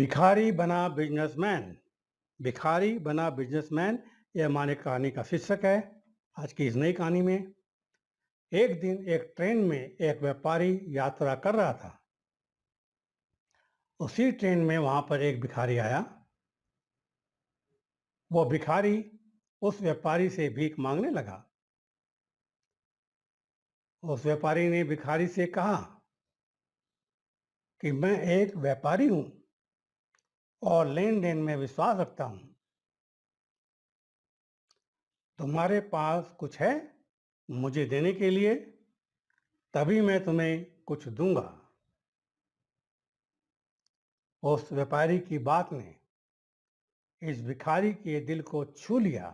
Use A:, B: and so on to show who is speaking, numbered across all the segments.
A: भिखारी बना बिजनेसमैन। भिखारी बना बिजनेसमैन, यह हमारी कहानी का शीर्षक है। आज की इस नई कहानी में एक दिन एक ट्रेन में एक व्यापारी यात्रा कर रहा था। उसी ट्रेन में वहां पर एक भिखारी आया। वो भिखारी उस व्यापारी से भीख मांगने लगा। उस व्यापारी ने भिखारी से कहा कि मैं एक व्यापारी हूं और लेन देन में विश्वास रखता हूं। तुम्हारे पास कुछ है मुझे देने के लिए? तभी मैं तुम्हें कुछ दूंगा। उस व्यापारी की बात ने इस भिखारी के दिल को छू लिया।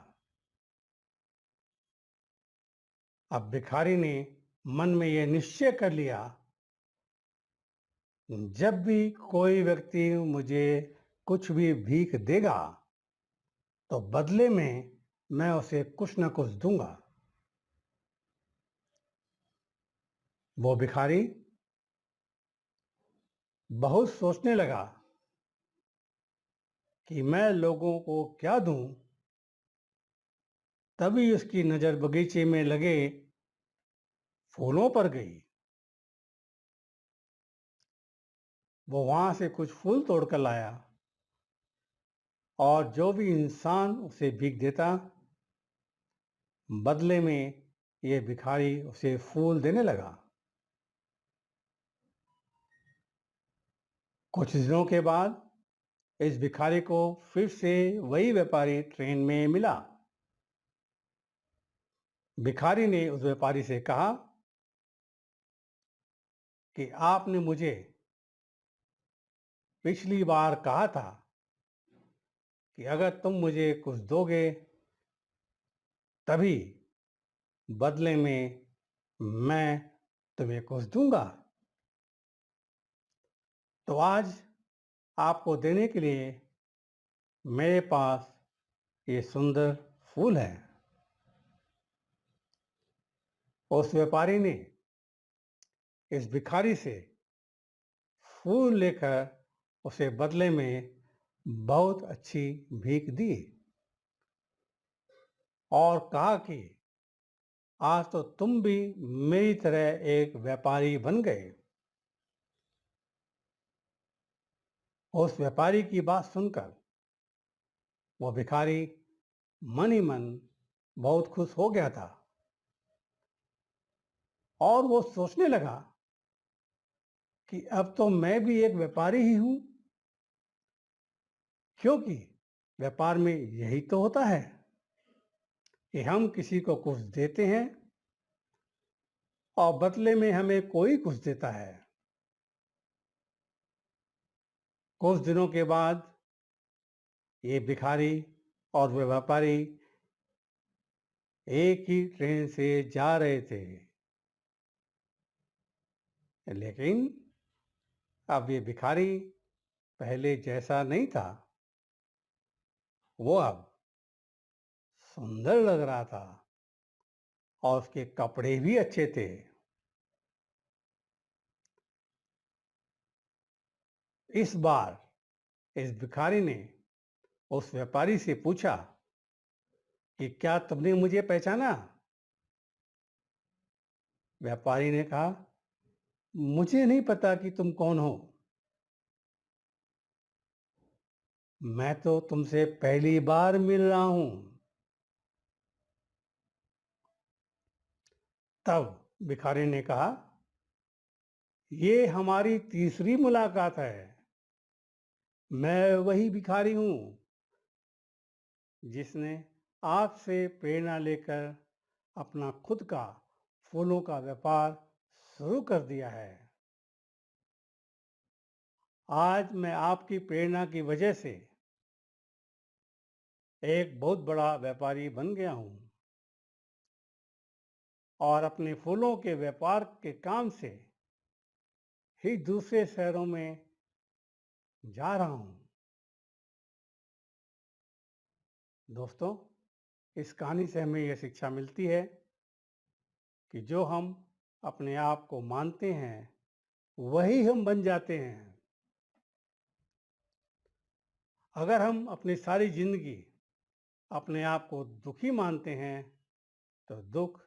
A: अब भिखारी ने मन में यह निश्चय कर लिया, जब भी कोई व्यक्ति मुझे कुछ भी भीख देगा तो बदले में मैं उसे कुछ न कुछ दूंगा। वो भिखारी बहुत सोचने लगा कि मैं लोगों को क्या दूं। तभी उसकी नजर बगीचे में लगे फूलों पर गई। वो वहां से कुछ फूल तोड़कर लाया और जो भी इंसान उसे भीख देता, बदले में ये भिखारी उसे फूल देने लगा। कुछ दिनों के बाद इस भिखारी को फिर से वही व्यापारी ट्रेन में मिला। भिखारी ने उस व्यापारी से कहा कि आपने मुझे पिछली बार कहा था कि अगर तुम मुझे कुछ दोगे तभी बदले में मैं तुम्हें कुछ दूंगा। तो आज आपको देने के लिए मेरे पास ये सुंदर फूल है। उस व्यापारी ने इस भिखारी से फूल लेकर उसे बदले में बहुत अच्छी भीख दी और कहा कि आज तो तुम भी मेरी तरह एक व्यापारी बन गए। उस व्यापारी की बात सुनकर वो भिखारी मन ही मन बहुत खुश हो गया था और वो सोचने लगा कि अब तो मैं भी एक व्यापारी ही हूं, क्योंकि व्यापार में यही तो होता है कि हम किसी को कुछ देते हैं और बदले में हमें कोई कुछ देता है। कुछ दिनों के बाद ये भिखारी और वे व्यापारी एक ही ट्रेन से जा रहे थे, लेकिन अब ये भिखारी पहले जैसा नहीं था। वो अब सुंदर लग रहा था और उसके कपड़े भी अच्छे थे। इस बार इस भिखारी ने उस व्यापारी से पूछा कि क्या तुमने मुझे पहचाना? व्यापारी ने कहा, मुझे नहीं पता कि तुम कौन हो। मैं तो तुमसे पहली बार मिल रहा हूं। तब भिखारी ने कहा, ये हमारी तीसरी मुलाकात है। मैं वही भिखारी हूं जिसने आपसे प्रेरणा लेकर अपना खुद का फूलों का व्यापार शुरू कर दिया है। आज मैं आपकी प्रेरणा की वजह से एक बहुत बड़ा व्यापारी बन गया हूं और अपने फूलों के व्यापार के काम से ही दूसरे शहरों में जा रहा हूं। दोस्तों, इस कहानी से हमें यह शिक्षा मिलती है कि जो हम अपने आप को मानते हैं वही हम बन जाते हैं। अगर हम अपनी सारी जिंदगी अपने आप को दुखी मानते हैं तो दुख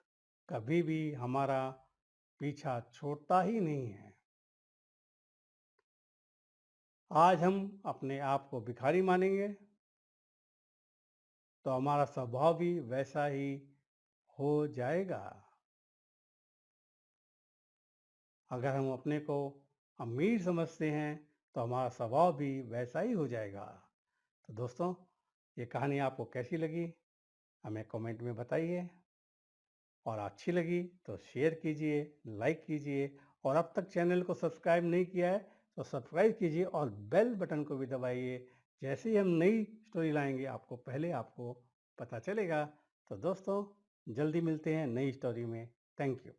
A: कभी भी हमारा पीछा छोड़ता ही नहीं है। आज हम अपने आप को भिखारी मानेंगे तो हमारा स्वभाव भी वैसा ही हो जाएगा। अगर हम अपने को अमीर समझते हैं तो हमारा स्वभाव भी वैसा ही हो जाएगा। तो दोस्तों, ये कहानी आपको कैसी लगी हमें कमेंट में बताइए, और अच्छी लगी तो शेयर कीजिए, लाइक कीजिए, और अब तक चैनल को सब्सक्राइब नहीं किया है तो सब्सक्राइब कीजिए और बेल बटन को भी दबाइए। जैसे ही हम नई स्टोरी लाएंगे आपको पता चलेगा। तो दोस्तों, जल्दी मिलते हैं नई स्टोरी में। Thank you.